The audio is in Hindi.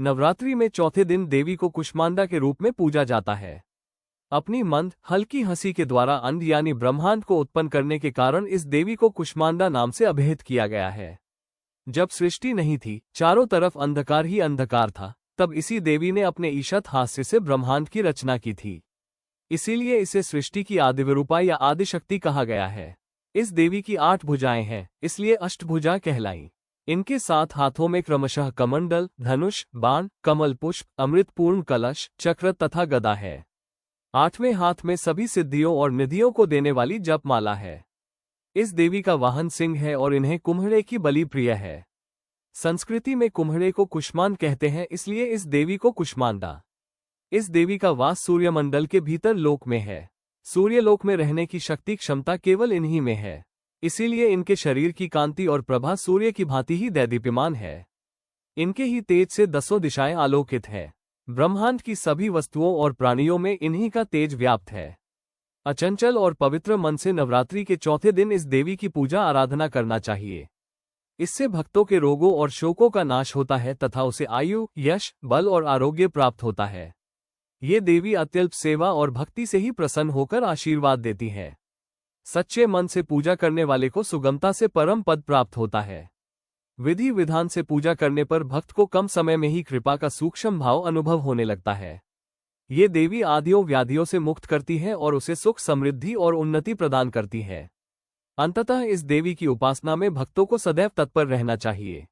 नवरात्रि में चौथे दिन देवी को कुष्मांडा के रूप में पूजा जाता है। अपनी मंद हल्की हंसी के द्वारा अंड यानी ब्रह्मांड को उत्पन्न करने के कारण इस देवी को कुष्मांडा नाम से अभिहित किया गया है। जब सृष्टि नहीं थी, चारों तरफ अंधकार ही अंधकार था, तब इसी देवी ने अपने ईशत हास्य से ब्रह्मांड की रचना की थी। इसीलिए इसे सृष्टि की आदिविरूपा या आदिशक्ति कहा गया है। इस देवी की 8 भुजाएं हैं, इसलिए अष्टभुजा कहलाई। इनके 7 हाथों में क्रमशः कमंडल, धनुष, बाण, कमल पुष्प, अमृतपूर्ण कलश, चक्र तथा गदा है। 8वें हाथ में सभी सिद्धियों और निधियों को देने वाली जपमाला है। इस देवी का वाहन सिंह है और इन्हें कुम्हड़े की बलि प्रिय है। संस्कृति में कुम्हड़े को कुष्मांड कहते हैं, इसलिए इस देवी को कुष्मांडा। इस देवी का वास सूर्यमंडल के भीतर लोक में है। सूर्यलोक में रहने की शक्ति क्षमता केवल इन्हीं में है। इसीलिए इनके शरीर की कांति और प्रभा सूर्य की भांति ही दैदीप्यमान है। इनके ही तेज से 10 दिशाएं आलोकित है। ब्रह्मांड की सभी वस्तुओं और प्राणियों में इन्हीं का तेज व्याप्त है। अचंचल और पवित्र मन से नवरात्रि के चौथे दिन इस देवी की पूजा आराधना करना चाहिए। इससे भक्तों के रोगों और शोकों का नाश होता है तथा उसे आयु, यश, बल और आरोग्य प्राप्त होता है। ये देवी अत्यल्प सेवा और भक्ति से ही प्रसन्न होकर आशीर्वाद देती है। सच्चे मन से पूजा करने वाले को सुगमता से परम पद प्राप्त होता है। विधि विधान से पूजा करने पर भक्त को कम समय में ही कृपा का सूक्ष्म भाव अनुभव होने लगता है। ये देवी आदियों व्याधियों से मुक्त करती है और उसे सुख, समृद्धि और उन्नति प्रदान करती है। अंततः इस देवी की उपासना में भक्तों को सदैव तत्पर रहना चाहिए।